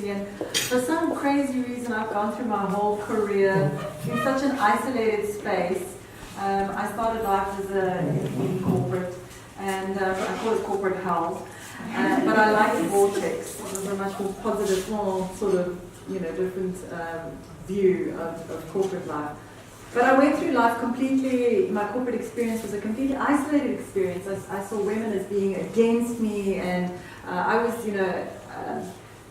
university, and for some crazy reason I've gone through my whole career in such an isolated space. I started life in corporate, and I call it corporate hell, but I like the vortex. It was a much more positive, more sort of, different view of corporate life. But I went through life completely, my corporate experience was a completely isolated experience. I saw women as being against me, and I was,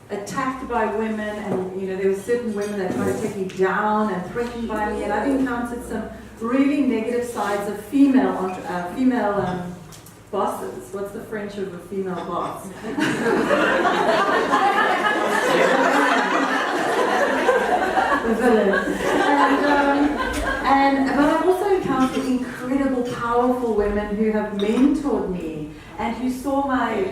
attacked by women, and there were certain women that tried to take me down and threatened by me, and I've encountered some really negative sides of female bosses. What's the French of a female boss? The villain. But I've also encountered incredible, powerful women who have mentored me and who saw my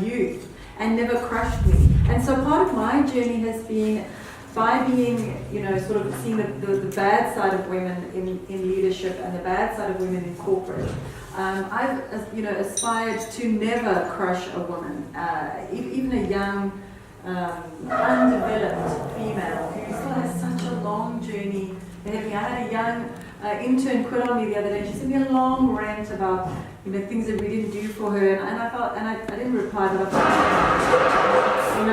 youth and never crushed me. And so part of my journey has been by being, sort of seeing the bad side of women in leadership and the bad side of women in corporate. I've, aspired to never crush a woman, even a young, undeveloped female who still has such a long journey. I had a young intern quit on me the other day. She sent me a long rant about things that we didn't do for her, and I felt, and I didn't reply, but I thought,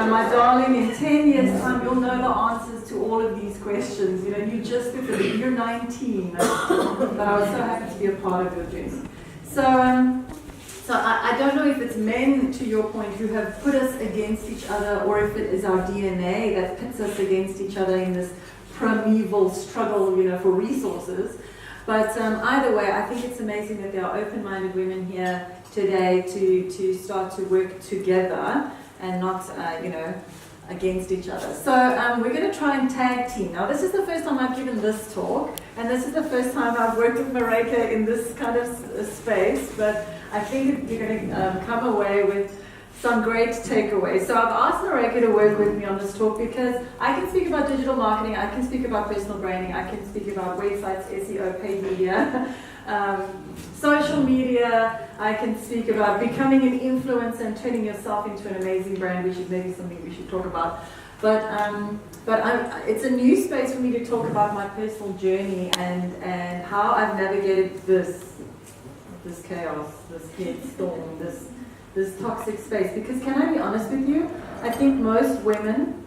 my darling, in 10 years' time, you'll know the answers to all of these questions. You just you're 19, but I was so happy to be a part of your journey. So I don't know if it's men, to your point, who have put us against each other, or if it is our DNA that pits us against each other in this primeval struggle, for resources. But either way, I think it's amazing that there are open-minded women here today to start to work together and not, against each other. So we're going to try and tag team. Now, this is the first time I've given this talk, and this is the first time I've worked with Mareike in this kind of space, but I think you're going to come away with some great takeaways. So I've asked Mareike to work with me on this talk because I can speak about digital marketing, I can speak about personal branding, I can speak about websites, SEO, paid media, social media, I can speak about becoming an influencer and turning yourself into an amazing brand, which is maybe something we should talk about. But it's a new space for me to talk about my personal journey and how I've navigated this chaos, this headstorm, this toxic space. Because can I be honest with you? I think most women,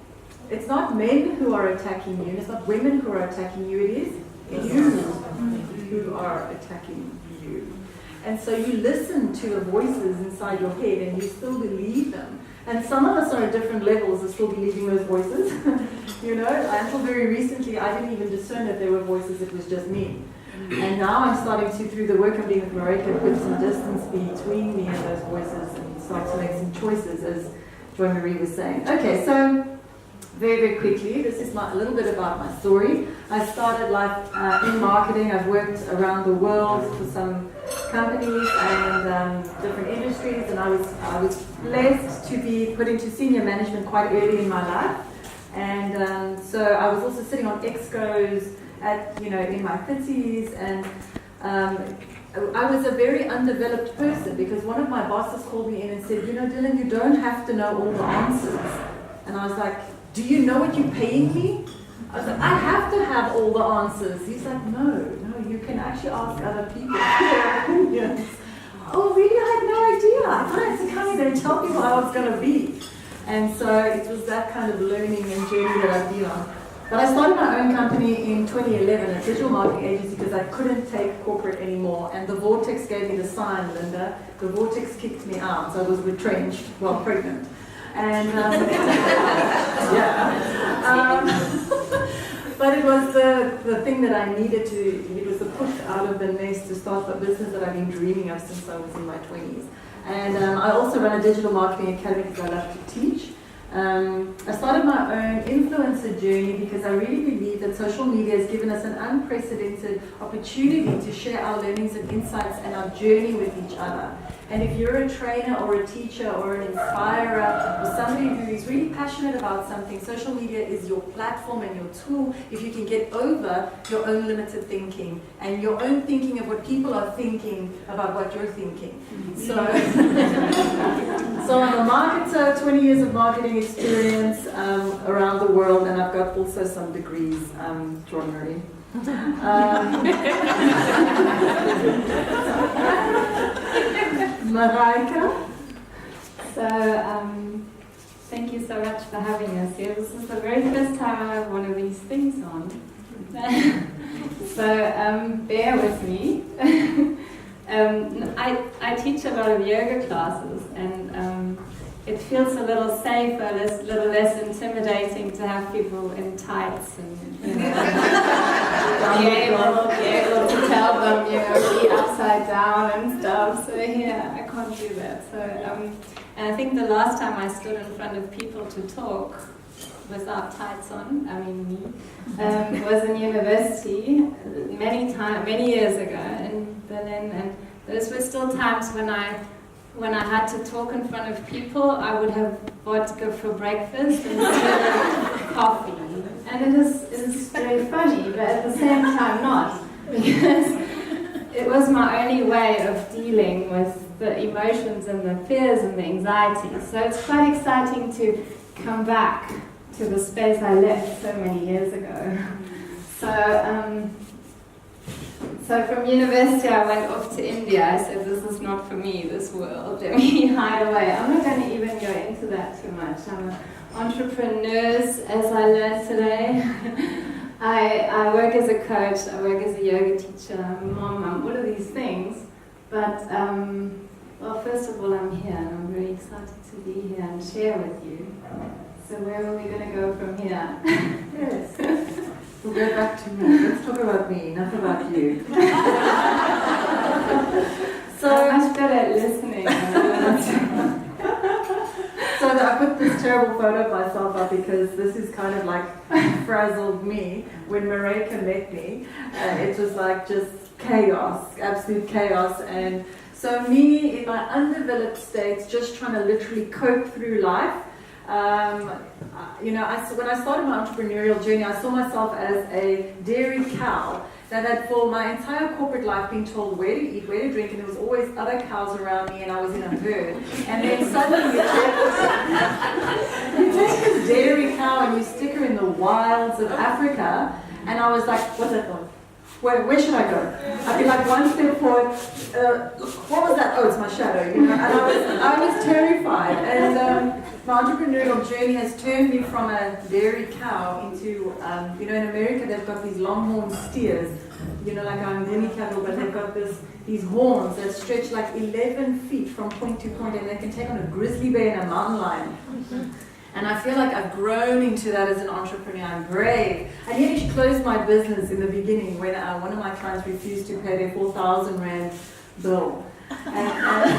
it's not men who are attacking you, and it's not women who are attacking you, it is you who are attacking you. And so you listen to the voices inside your head and you still believe them. And some of us are at different levels of still believing those voices. Until very recently, I didn't even discern that they were voices, it was just me. And now I'm starting to, through the work I'm doing with Mareike, put some distance between me and those voices and start to make some choices, as Joy Marie was saying. Okay, so very, very quickly, this is a little bit about my story. I started life in marketing. I've worked around the world for some companies and different industries, and I was blessed to be put into senior management quite early in my life. And so I was also sitting on excos in my 50s, and I was a very undeveloped person because one of my bosses called me in and said, Dylan, you don't have to know all the answers. And I was like, do you know what you're paying me? I was like, I have to have all the answers. He's like, no, you can actually ask other people their opinions. Oh, really? I had no idea. I thought I had to come in and tell people how it's going to be. And so it was that kind of learning and journey that I've been on. But I started my own company in 2011, a digital marketing agency, because I couldn't take corporate anymore. And the vortex gave me the sign, Linda. The vortex kicked me out, so I was retrenched while pregnant. And but it was the thing that I needed to, it was the push out of the nest to start the business that I've been dreaming of since I was in my 20s. And I also run a digital marketing academy because I love to teach. I started my own influencer journey because I really believe that social media has given us an unprecedented opportunity to share our learnings and insights and our journey with each other. And if you're a trainer or a teacher or an inspirer or somebody who is really passionate passionate about something, social media is your platform and your tool if you can get over your own limited thinking and your own thinking of what people are thinking about what you're thinking. So, so I'm a marketer, 20 years of marketing experience around the world, and I've got also some degrees, John Murray. Mareike? So, thank you so much for having us here. This is the very first time I have one of these things on. So, bear with me. I teach a lot of yoga classes, and it feels a little safer, a little less intimidating to have people in tights and, you know, be able to tell them, you know, be upside down and stuff. So here, I can't do that. So, and I think the last time I stood in front of people to talk without tights on, I mean me, was in university many years ago in Berlin, and those were still times when I had to talk in front of people. I would have vodka for breakfast and coffee, and it is very funny, but at the same time not, because it was my only way of dealing with the emotions and the fears and the anxiety. So it's quite exciting to come back to the space I left so many years ago. So from university I went off to India. I said, this is not for me, this world. Let me hide away. I'm not going to even go into that too much. I'm an entrepreneur, as I learned today. I work as a coach, I work as a yoga teacher, I'm a mom, I'm all of these things. But, well, first of all, I'm here, and I'm very excited to be here and share with you. So where are we going to go from here? Yes. We'll go back to me. Let's talk about me, enough about you. So I'm much better at listening. So I put this terrible photo of myself up because this is kind of like frazzled me. When Mareike met me, it was like just chaos, absolute chaos. And so me in my undeveloped states, just trying to literally cope through life. You know, when I started my entrepreneurial journey, I saw myself as a dairy cow that had for my entire corporate life been told where to eat, where to drink, and there was always other cows around me, and I was in a herd. And then suddenly you take this dairy cow and you stick her in the wilds of Africa, and I was like, what's that going? Where should I go? I'd be like one step forward. What was that? Oh, it's my shadow. You know, and I was terrified. And my entrepreneurial journey has turned me from a dairy cow into, you know, in America they've got these longhorn steers, you know, like Angoni cattle, but they've got these horns that stretch like 11 feet from point to point, and they can take on a grizzly bear and a mountain lion. And I feel like I've grown into that as an entrepreneur. I'm brave. I nearly closed my business in the beginning when one of my clients refused to pay their 4,000 Rand bill. And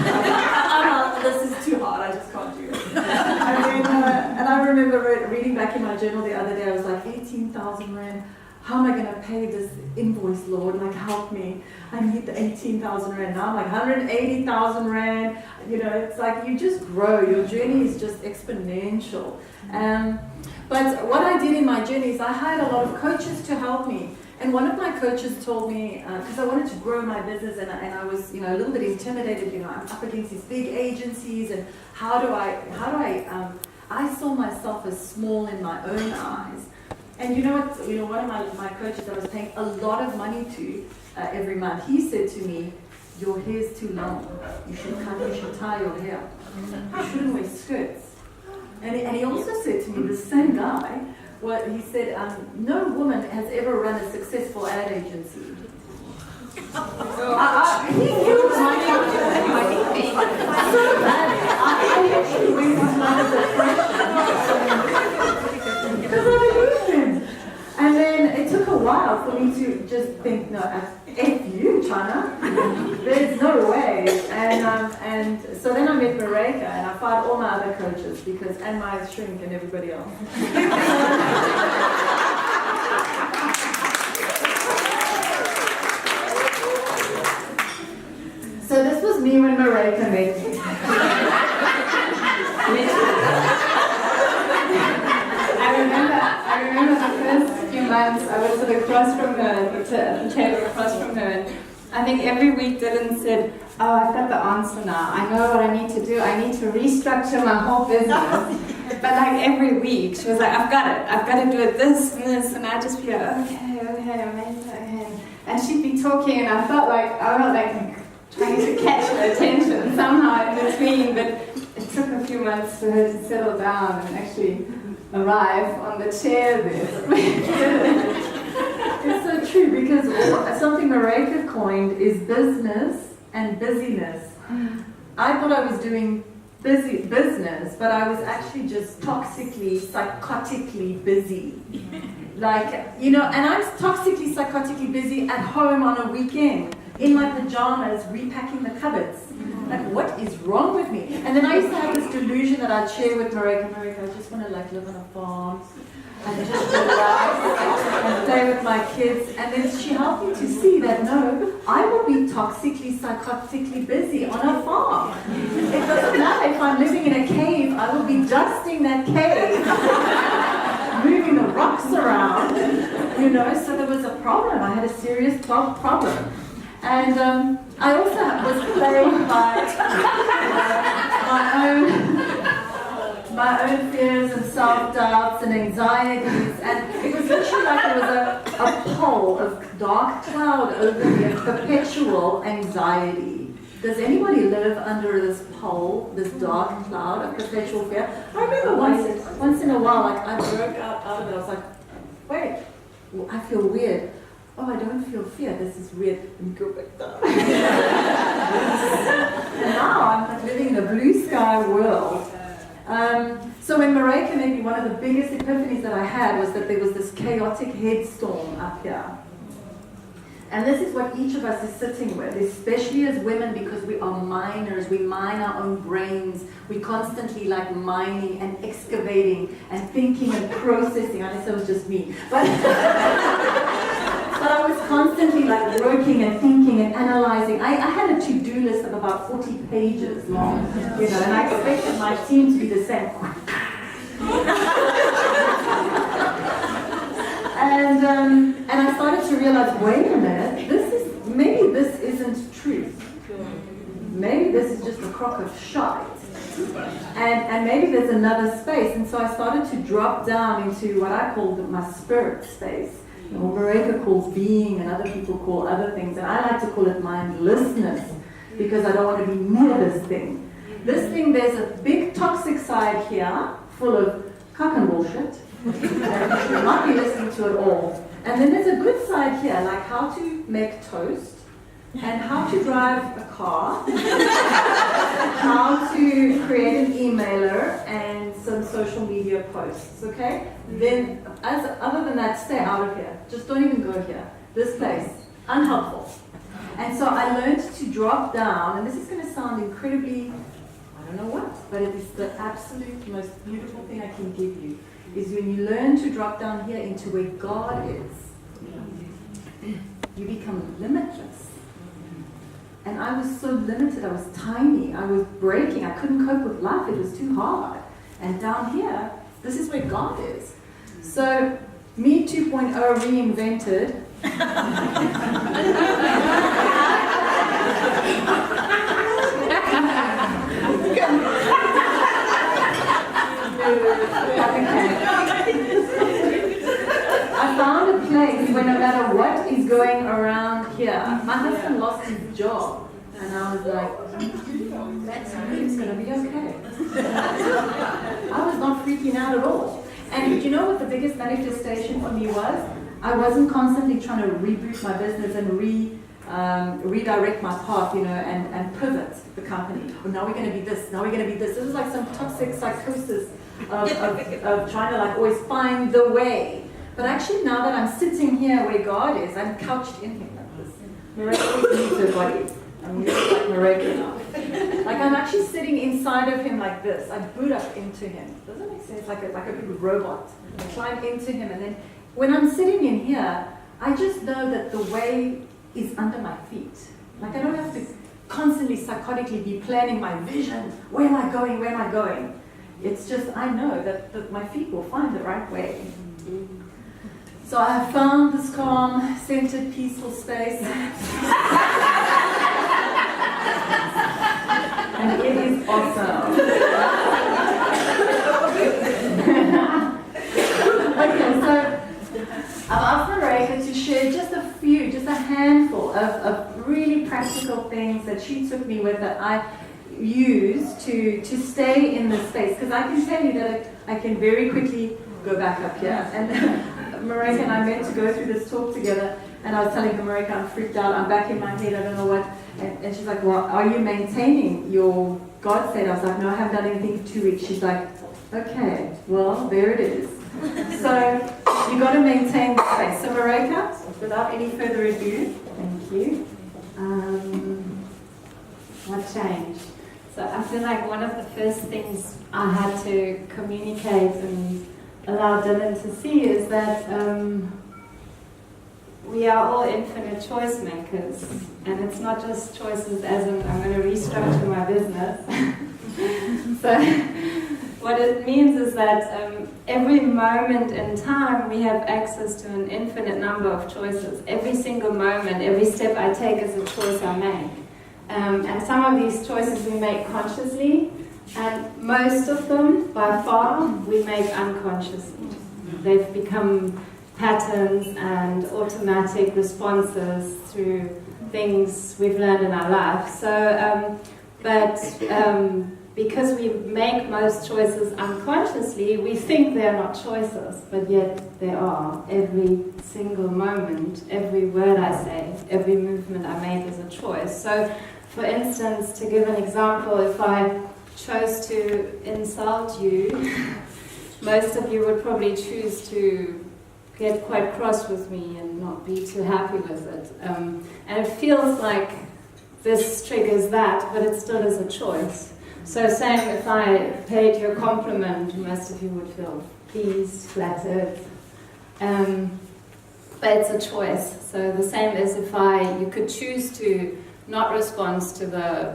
this is too hard, I just can't do it. And I remember reading back in my journal the other day, I was like, 18,000 Rand. How am I going to pay this invoice, Lord? Like, help me. I need the 18,000 Rand. Now I'm like 180,000 Rand. You know, it's like you just grow. Your journey is just exponential. But what I did in my journey is I hired a lot of coaches to help me. And one of my coaches told me, because I wanted to grow my business and I was, you know, a little bit intimidated, you know, I'm up against these big agencies and I saw myself as small in my own eyes. And you know what, one of my coaches I was paying a lot of money to every month, he said to me, your hair's too long. You should tie your hair. You shouldn't wear skirts. And he also said to me, the same guy, he said, no woman has ever run a successful ad agency. He killed my confidence. So bad. I actually went into my depression. Because I believed him. And then it took a while for me to just think, no, F you, China. There's no way. And so then I met Mareike and I fired all my other coaches and my shrink and everybody else. So this was me when Mareike met me. I remember the first few months I was at across from her, at the table across from her, and I think every week Dylan said, oh, I've got the answer now. I know what I need to do. I need to restructure my whole business. But like every week, she was like, I've got it. I've got to do it this and this. And I'd just be like, okay, amazing. And she'd be talking, and I felt like trying to catch her attention somehow in between. But it took a few months for her to settle down and actually arrive on the chair there. It's so true, because something Mareike coined is business and busyness. I thought I was doing business, but I was actually just toxically, psychotically busy. Like, you know, and I'm toxically, psychotically busy at home on a weekend, in my pajamas, repacking the cupboards. Like, what is wrong with me? And then I used to have this delusion that I'd share with Mareike. Mareike, I just want to like live on a farm and just relax and play with my kids. And then she helped me to see that no, I will be toxically, psychotically busy on a farm. It doesn't matter if I'm living in a cave, I will be dusting that cave, moving the rocks around, you know. So there was a problem. I had a serious problem. And I also was plagued by my own fears and self-doubts and anxieties, and it was literally like there was a pole of dark cloud over me of perpetual anxiety. Does anybody live under this pole, this dark cloud of perpetual fear? I remember once in a while, like I broke out of it. I was like, wait, I feel weird. Oh, I don't feel fear. This is weird. Let me go back down. And now I'm like living in a blue sky world. So when Mareike, maybe one of the biggest epiphanies that I had was that there was this chaotic headstorm up here. And this is what each of us is sitting with, especially as women, because we are miners. We mine our own brains. We constantly like mining and excavating and thinking and processing. Unless it was just me. But I was constantly like working and thinking and analyzing. I had a to-do list of about 40 pages long, you know, and I expected my team to be the same. And I started to realize, wait a minute, maybe this isn't truth. Maybe this is just a crock of shite. And maybe there's another space. And so I started to drop down into what I call my spirit space. What Mareike calls being, and other people call other things. And I like to call it mindlessness, because I don't want to be near this thing. This thing, there's a big toxic side here, full of cock and bullshit. You should not be listening to it all. And then there's a good side here, like how to make toast, and how to drive a car, how to create an emailer, and some social media posts, okay? Then, other than that, stay out of here. Just don't even go here. This place, unhelpful. And so I learned to drop down, and this is going to sound incredibly, I don't know what, but it is the absolute most beautiful thing I can give you, is when you learn to drop down here into where God is, you become limitless. And I was so limited, I was tiny, I was breaking, I couldn't cope with life, it was too hard. And down here, this is where God is. So, me 2.0 reinvented. I found a place where no matter what is going around here, my husband lost his job, and I was like, it's going to be okay. I was not freaking out at all. And you know what the biggest manifestation for me was? I wasn't constantly trying to reboot my business and redirect my path, you know, and pivot the company. Well, now we're going to be this, now we're going to be this. It was like some toxic psychosis of trying to like always find the way. But actually now that I'm sitting here where God is, I'm couched in Him like this. Mareike leaves her body. I'm really like Mareike now. Like I'm actually sitting inside of Him like this. I boot up into Him. Does that make sense? Like a big robot. I climb into Him, and then when I'm sitting in here, I just know that the way is under my feet. Like I don't have to constantly psychotically be planning my vision. Where am I going? Where am I going? It's just, I know that my feet will find the right way. So I have found this calm, centered, peaceful space. And it is awesome. Okay, so I've asked Mareike to share just a handful of really practical things that she took me with that I use to stay in this space. Because I can tell you that I can very quickly go back up here. And Mareike and I meant to go through this talk together, and I was telling her, Mareike, I'm freaked out, I'm back in my head, I don't know what. And she's like, well, are you maintaining your God state? I was like, no, I haven't done anything for 2 weeks. She's like, okay, well, there it is. So you got to maintain the space. So Mareike, without any further ado, thank you. What changed? So I feel like one of the first things I had to communicate and allow Dylan to see is that we are all infinite choice makers, and it's not just choices as in I'm going to restructure my business. So what it means is that every moment in time we have access to an infinite number of choices. Every single moment, every step I take is a choice I make. And some of these choices we make consciously, and most of them, by far, we make unconsciously. They've become patterns and automatic responses through things we've learned in our life. So, because we make most choices unconsciously, we think they're not choices, but yet they are. Every single moment, every word I say, every movement I make is a choice. So, for instance, to give an example, if I chose to insult you, most of you would probably choose to get quite cross with me and not be too happy with it. And it feels like this triggers that, but it still is a choice. So saying if I paid you a compliment, most of you would feel pleased, flattered. But it's a choice. So the same as if you could choose to not respond to the,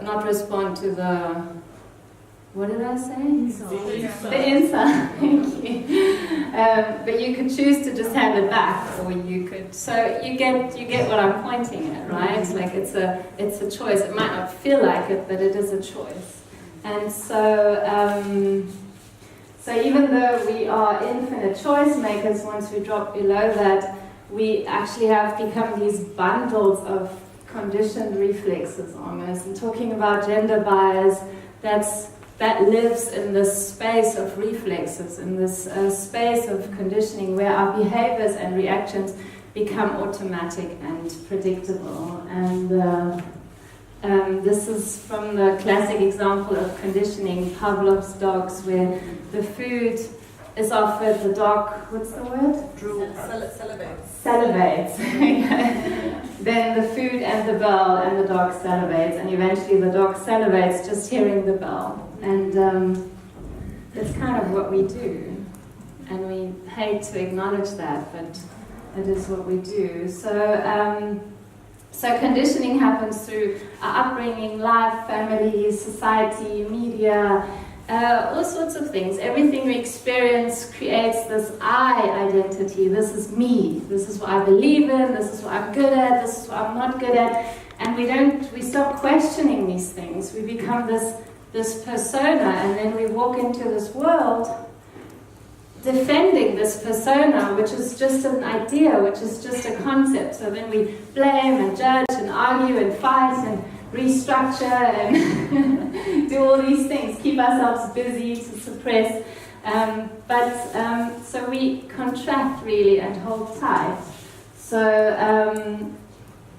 what did I say? The insult. Thank you. But you could choose to just hand it back, or you could. So you get what I'm pointing at, right? Like it's a choice. It might not feel like it, but it is a choice. And so even though we are infinite choice makers, once we drop below that, we actually have become these bundles of conditioned reflexes almost. And talking about gender bias, that lives in this space of reflexes, in this space of conditioning where our behaviors and reactions become automatic and predictable. And this is from the classic example of conditioning, Pavlov's dogs, where the food is offered, the dog, what's the word? Drool. Salivates. Salivates. Then the food and the bell, and the dog salivates, and eventually the dog salivates just hearing the bell. And it's kind of what we do. And we hate to acknowledge that, but it is what we do. So conditioning happens through our upbringing, life, family, society, media, all sorts of things. Everything we experience creates this I identity. This is me. This is what I believe in. This is what I'm good at. This is what I'm not good at. And we stop questioning these things. We become this persona, and then we walk into this world defending this persona, which is just an idea, which is just a concept. So then we blame and judge and argue and fight and restructure and do all these things, keep ourselves busy to suppress. So we contract really and hold tight. So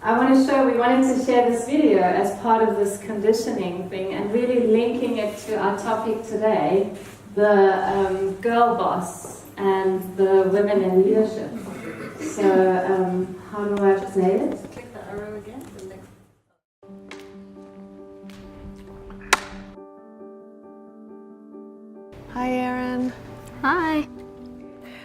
we wanted to share this video as part of this conditioning thing and really linking it to our topic today, the girl boss and the women in leadership. So how do I play it? Click the arrow again. The next. Hi, Erin. Hi.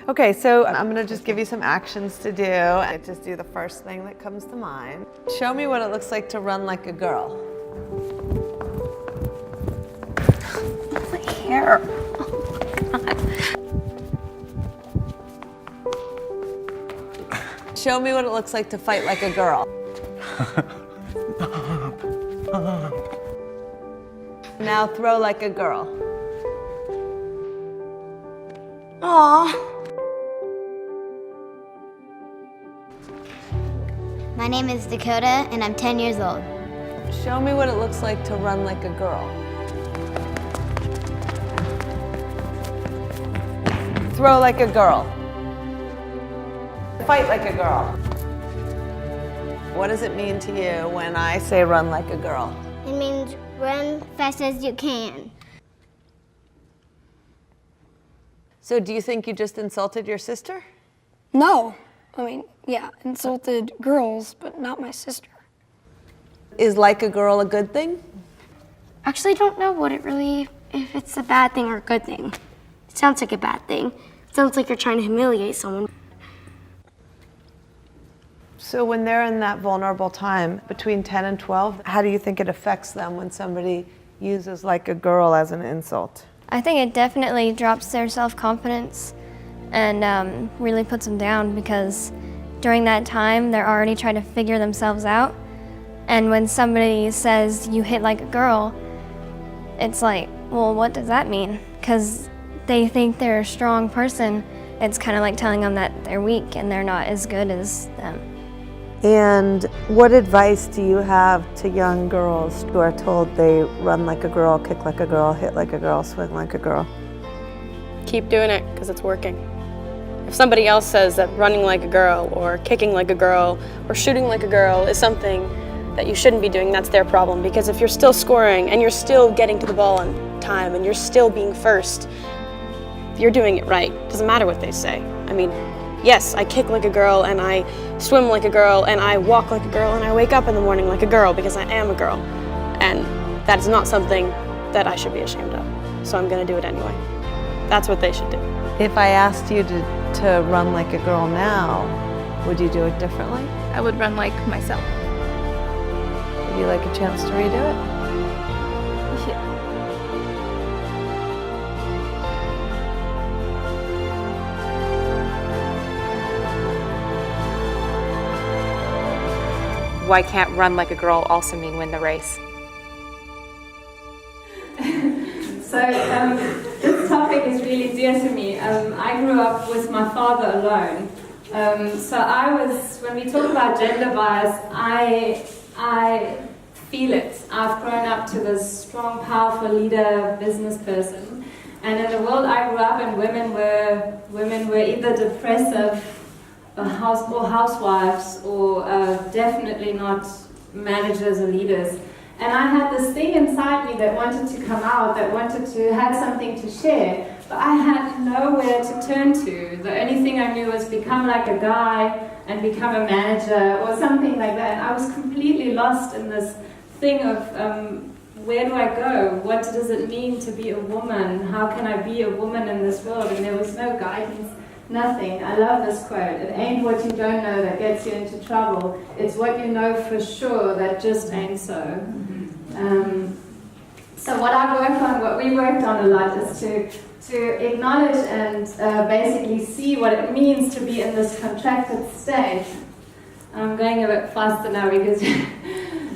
Okay, so I'm going to just give you some actions to do. And just do the first thing that comes to mind. Show me what it looks like to run like a girl. My hair. Show me what it looks like to fight like a girl. Now throw like a girl. Aww. My name is Dakota, and I'm 10 years old. Show me what it looks like to run like a girl. Throw like a girl. Fight like a girl. What does it mean to you when I say run like a girl? It means run fast as you can. So do you think you just insulted your sister? No. I mean, yeah, insulted girls, but not my sister. Is like a girl a good thing? Actually, don't know if it's a bad thing or a good thing. It sounds like a bad thing. It sounds like you're trying to humiliate someone. So when they're in that vulnerable time between 10 and 12, how do you think it affects them when somebody uses like a girl as an insult? I think it definitely drops their self-confidence and really puts them down, because during that time they're already trying to figure themselves out, and when somebody says you hit like a girl, it's like, well, what does that mean? Because they think they're a strong person. It's kind of like telling them that they're weak and they're not as good as them. And what advice do you have to young girls who are told they run like a girl, kick like a girl, hit like a girl, swing like a girl? Keep doing it because it's working. If somebody else says that running like a girl or kicking like a girl or shooting like a girl is something that you shouldn't be doing, that's their problem. Because if you're still scoring and you're still getting to the ball on time and you're still being first, you're doing it right. It doesn't matter what they say. I mean, yes, I kick like a girl and I swim like a girl and I walk like a girl and I wake up in the morning like a girl because I am a girl. And that is not something that I should be ashamed of. So I'm going to do it anyway. That's what they should do. If I asked you to run like a girl now, would you do it differently? I would run like myself. Would you like a chance to redo it? Yeah. Why can't run like a girl also mean win the race? So this topic is really dear to me. I grew up with my father alone. So when we talk about gender bias, I feel it. I've grown up to this strong, powerful leader, business person. And in the world I grew up in, women were either depressive or housewives or definitely not managers or leaders. And I had this thing inside me that wanted to come out, that wanted to have something to share, but I had nowhere to turn to. The only thing I knew was become like a guy and become a manager or something like that. And I was completely lost in this thing of where do I go? What does it mean to be a woman? How can I be a woman in this world? And there was no guidance. Nothing. I love this quote. It ain't what you don't know that gets you into trouble. It's what you know for sure that just ain't so. So what we worked on a lot is to acknowledge and basically see what it means to be in this contracted state. I'm going a bit faster now because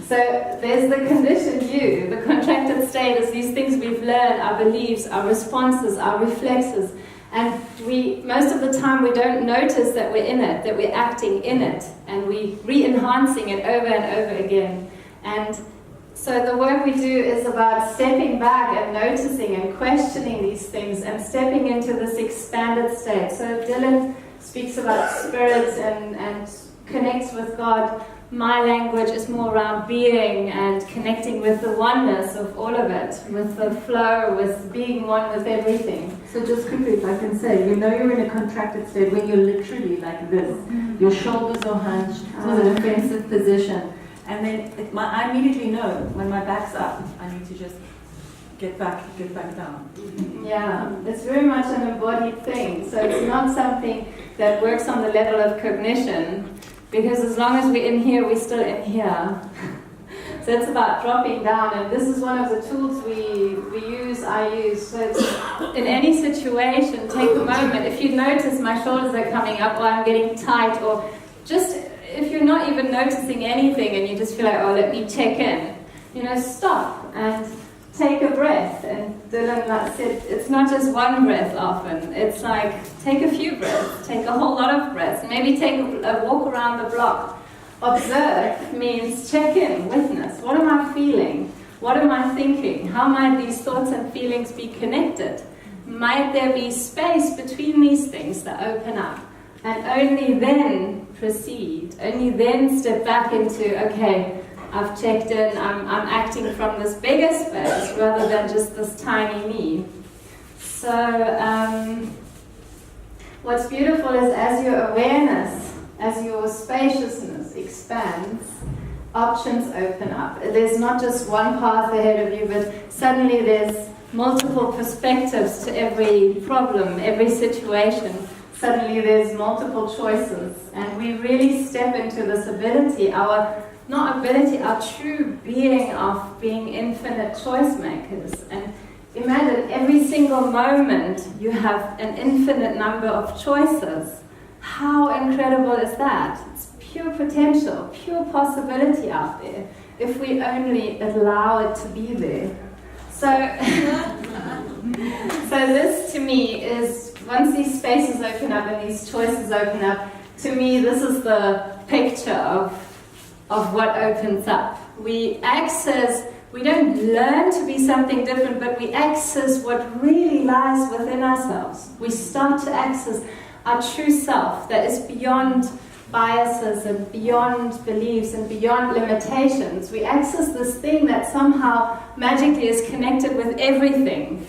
so there's the conditioned you. The contracted state is these things we've learned, our beliefs, our responses, our reflexes. And most of the time we don't notice that we're in it, that we're acting in it, and we re-enhancing it over and over again. And so the work we do is about stepping back and noticing and questioning these things and stepping into this expanded state. So Dylan speaks about spirits and connects with God. My language is more around being and connecting with the oneness of all of it, with the flow, with being one with everything. So just quickly, if I can say, you know you're in a contracted state when you're literally like this. Your shoulders are hunched, it's a defensive position. And then I immediately know when my back's up, I need to just get back down. Yeah, it's very much an embodied thing. So it's not something that works on the level of cognition, because as long as we're in here, we're still in here. So it's about dropping down, and this is one of the tools I use. So it's, in any situation, take a moment. If you notice my shoulders are coming up, or I'm getting tight, or just if you're not even noticing anything and you just feel like, oh, let me check in, stop and take a breath. And Dylan said, it's not just one breath often. It's like, take a few breaths, take a whole lot of breaths, maybe take a walk around the block. Observe means check in, witness. What am I feeling? What am I thinking? How might these thoughts and feelings be connected? Might there be space between these things that open up? And only then proceed, only then step back into, okay, I've checked in, I'm acting from this bigger space rather than just this tiny me. So what's beautiful is as your awareness, as your spaciousness expands, options open up. There's not just one path ahead of you, but suddenly there's multiple perspectives to every problem, every situation. Suddenly there's multiple choices, and we really step into this ability, our true being of being infinite choice makers. And imagine every single moment you have an infinite number of choices. How incredible is that? It's pure potential, pure possibility out there, if we only allow it to be there. So this to me is, once these spaces open up and these choices open up, to me this is the picture of what opens up. We don't learn to be something different, but we access what really lies within ourselves. We start to access our true self that is beyond biases and beyond beliefs and beyond limitations. We access this thing that somehow magically is connected with everything.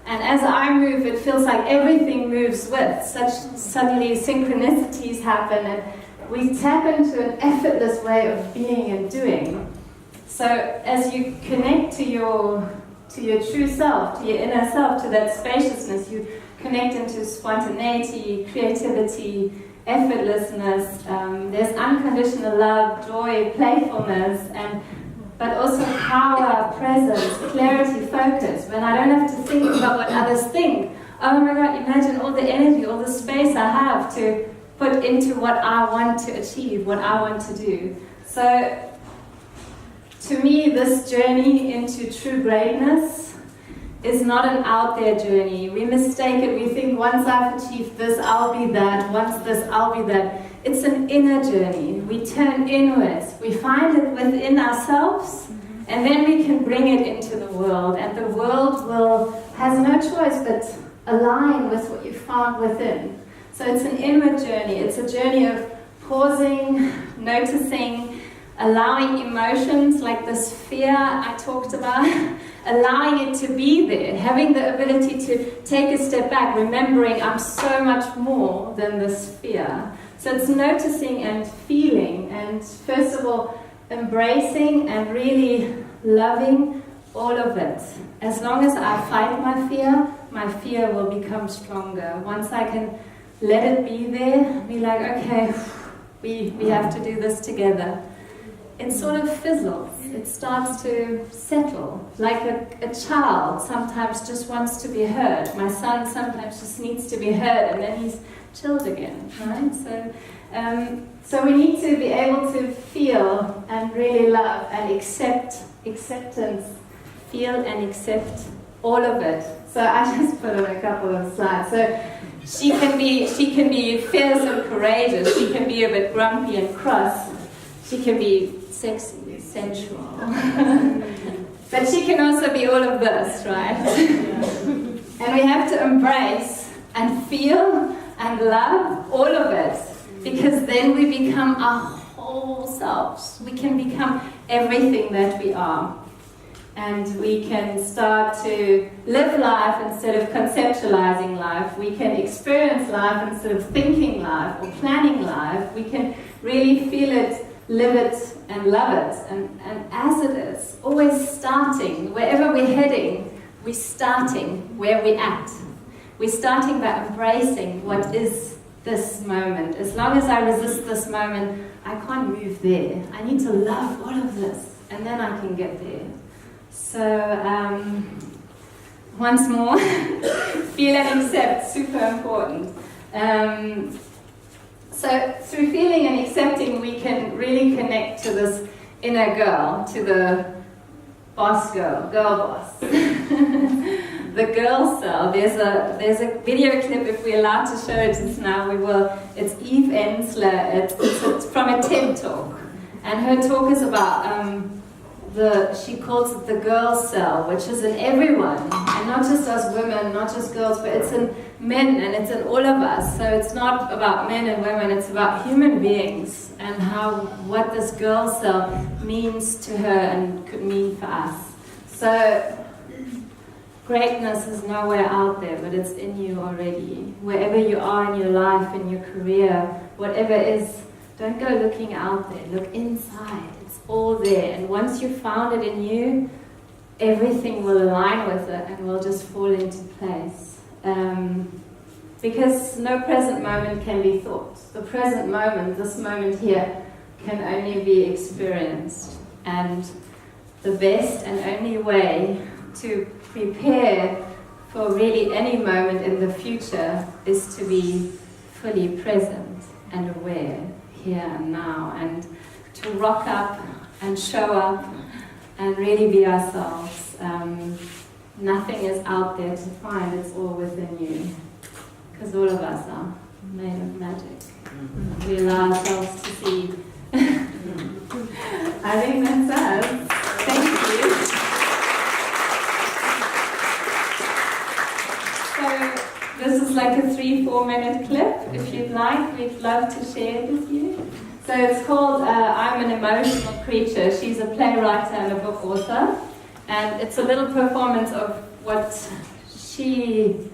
And as I move, it feels like everything moves with. Suddenly synchronicities happen and we tap into an effortless way of being and doing. So as you connect to your true self, to your inner self, to that spaciousness, you connect into spontaneity, creativity, effortlessness. There's unconditional love, joy, playfulness, but also power, presence, clarity, focus. When I don't have to think about what others think. Oh my God, imagine all the energy, all the space I have to put into what I want to achieve, what I want to do. So, to me, this journey into true greatness is not an out there journey. We mistake it. We think once I've achieved this, I'll be that. Once this, I'll be that. It's an inner journey. We turn inwards. We find it within ourselves, and then we can bring it into the world. And the world has no choice but align with what you found within. So it's an inward journey. It's a journey of pausing, noticing, allowing emotions like this fear I talked about, allowing it to be there, having the ability to take a step back, remembering I'm so much more than this fear. So it's noticing and feeling, and first of all, embracing and really loving all of it. As long as I fight my fear will become stronger. Once I can let it be there, be like, okay, we have to do this together. It sort of fizzles. It starts to settle. Like a child sometimes just wants to be heard. My son sometimes just needs to be heard, and then he's chilled again, right? So we need to be able to feel and really love and acceptance, feel and accept all of it. So I just put on a couple of slides. So she can be fierce and courageous. She can be a bit grumpy and cross. She can be sexy, sensual. But she can also be all of this, right? And we have to embrace and feel and love all of it, because then we become our whole selves. We can become everything that we are. And we can start to live life instead of conceptualizing life. We can experience life instead of thinking life or planning life. We can really feel it, live it, and love it. And as it is, always starting, wherever we're heading, we're starting where we're at. We're starting by embracing what is this moment. As long as I resist this moment, I can't move there. I need to love all of this, and then I can get there. So, once more, feel and accept, super important. So through feeling and accepting, we can really connect to this inner girl, to the boss girl boss. The girl cell. There's a video clip, if we're allowed to show it just now, we will. It's Eve Ensler. It's from a TED talk, and her talk is about she calls it the girl cell, which is in everyone, and not just us women, not just girls, but it's in men and it's in all of us. So it's not about men and women, it's about human beings and what this girl cell means to her and could mean for us. So greatness is nowhere out there, but it's in you already. Wherever you are in your life, in your career, whatever it is, don't go looking out there, look inside. It's all there, and once you've found it in you, everything will align with it and will just fall into place. Because no present moment can be thought. The present moment, this moment here, can only be experienced. And the best and only way to prepare for really any moment in the future is to be fully present and aware here and now, and to rock up and show up and really be ourselves. Nothing is out there to find, it's all within you. Because all of us are made of magic. We allow ourselves to see. I think that's us. Thank you. So this is like a 3-4 minute clip. If you'd like, we'd love to share it with you. So it's called I'm an Emotional Creature. She's a playwright and a book author. And it's a little performance of what she,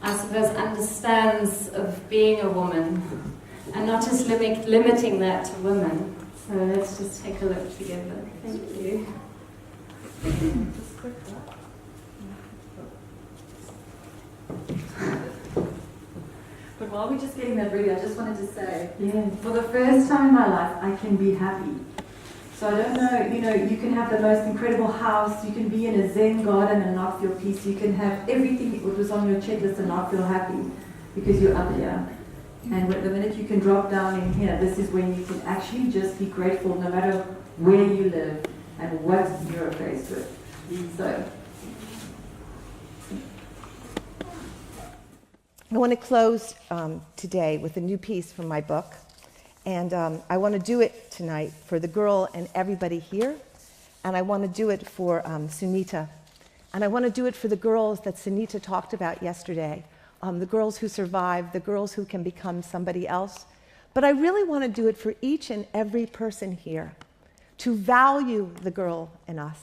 I suppose, understands of being a woman, and not just limiting that to women. So let's just take a look together. Thank you. But while we're just getting that ready, I just wanted to say, for the first time in my life, I can be happy. So I don't know, you can have the most incredible house, you can be in a Zen garden and not feel peace, you can have everything that was on your checklist and not feel happy because you're up here. And the minute you can drop down in here, this is when you can actually just be grateful no matter where you live and what you're faced with. So I want to close today with a new piece from my book. And I want to do it tonight for the girl and everybody here. And I want to do it for Sunita. And I want to do it for the girls that Sunita talked about yesterday. The girls who survive, the girls who can become somebody else. But I really want to do it for each and every person here. To value the girl in us.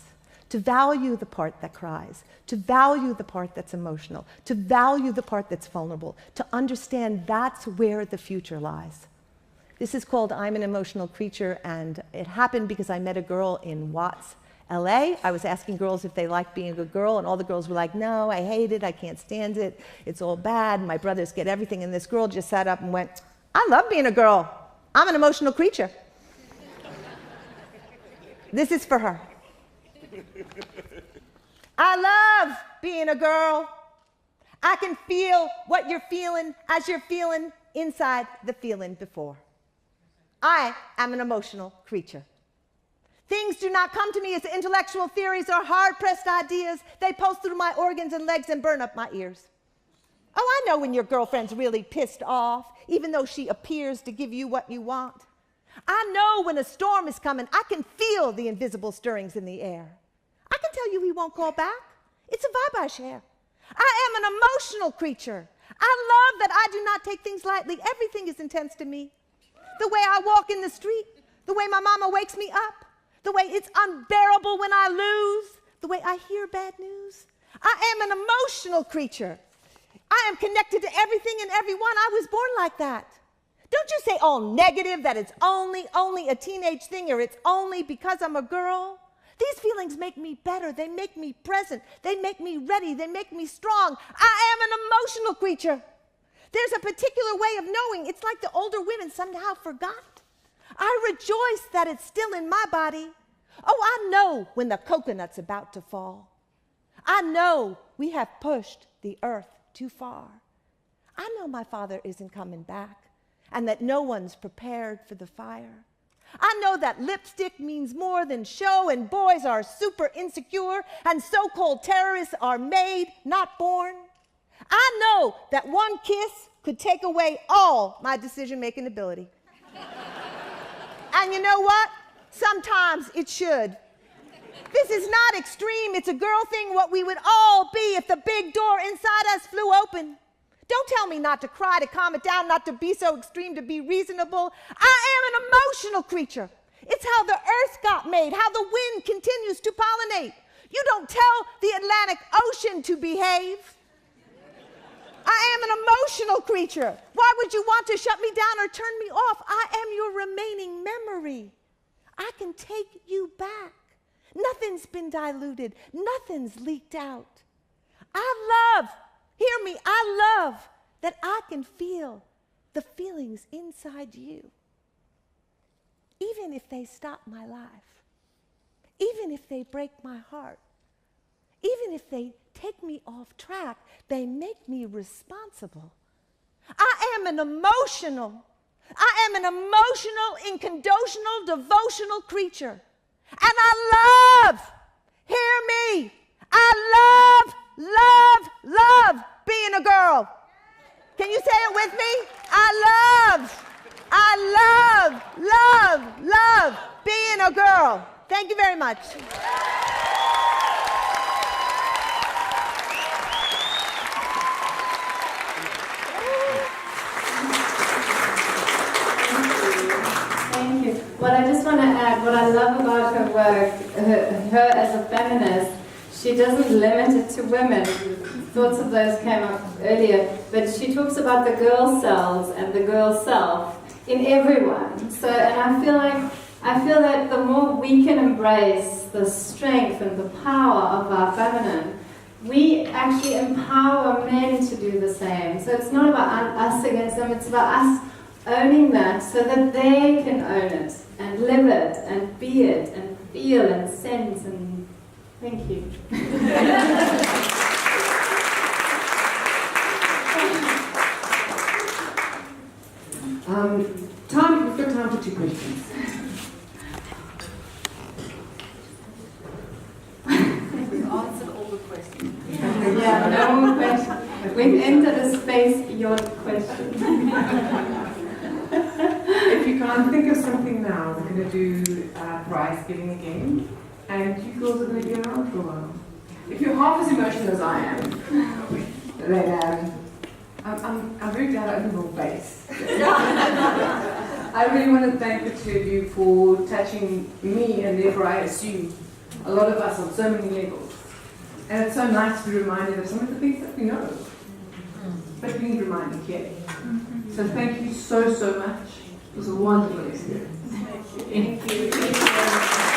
To value the part that cries. To value the part that's emotional. To value the part that's vulnerable. To understand that's where the future lies. This is called I'm an Emotional Creature, and it happened because I met a girl in Watts, LA. I was asking girls if they liked being a good girl, and all the girls were like, no, I hate it, I can't stand it, it's all bad, my brothers get everything, and this girl just sat up and went, I love being a girl, I'm an emotional creature. This is for her. I love being a girl. I can feel what you're feeling as you're feeling inside the feeling before. I am an emotional creature. Things do not come to me as intellectual theories or hard-pressed ideas. They pulse through my organs and legs and burn up my ears. Oh, I know when your girlfriend's really pissed off, even though she appears to give you what you want. I know when a storm is coming. I can feel the invisible stirrings in the air. I can tell you he won't call back. It's a vibe I share. I am an emotional creature. I love that I do not take things lightly. Everything is intense to me. The way I walk in the street, the way my mama wakes me up, the way it's unbearable when I lose, the way I hear bad news. I am an emotional creature. I am connected to everything and everyone. I was born like that. Don't you say all negative that it's only a teenage thing or it's only because I'm a girl. These feelings make me better. They make me present. They make me ready. They make me strong. I am an emotional creature. There's a particular way of knowing. It's like the older women somehow forgot. I rejoice that it's still in my body. Oh, I know when the coconut's about to fall. I know we have pushed the earth too far. I know my father isn't coming back. and that no one's prepared for the fire. I know that lipstick means more than show, and boys are super insecure, and so-called terrorists are made, not born. I know that one kiss could take away all my decision-making ability. And you know what? Sometimes it should. This is not extreme. It's a girl thing, what we would all be if the big door inside us flew open. Don't tell me not to cry, to calm it down, not to be so extreme, to be reasonable. I am an emotional creature. It's how the earth got made, how the wind continues to pollinate. You don't tell the Atlantic Ocean to behave. I am an emotional creature. Why would you want to shut me down or turn me off? I am your remaining memory. I can take you back. Nothing's been diluted. Nothing's leaked out. I love, hear me, I love that I can feel the feelings inside you. Even if they stop my life. Even if they break my heart. Even if they take me off track, they make me responsible. I am an emotional, inconditional, devotional creature. And I love, hear me, I love being a girl. Can you say it with me? I love being a girl. Thank you very much. Thank you. What I just want to add, what I love about her work, her as a feminist, she doesn't limit it to women. Thoughts of those came up earlier, but she talks about the girl cells and the girl self in everyone. So, and I feel that the more we can embrace the strength and the power of our feminine, we actually empower men to do the same. So it's not about us against them, it's about us owning that so that they can own it and live it and be it and feel and sense and thank you. We've got time for 2 questions. We've answered all the questions. Yeah, no more questions. We've entered a space beyond questions. If you can't think of something now, we're going to do prize giving again, and you girls are going to be around for a while. If you're half as emotional as I am, then I'm very glad I opened your face. I really want to thank the 2 of you for touching me, and therefore I assume a lot of us on so many levels. And it's so nice to be reminded of some of the things that we know, but being reminded here. So thank you so much. It was a wonderful experience. Thank you.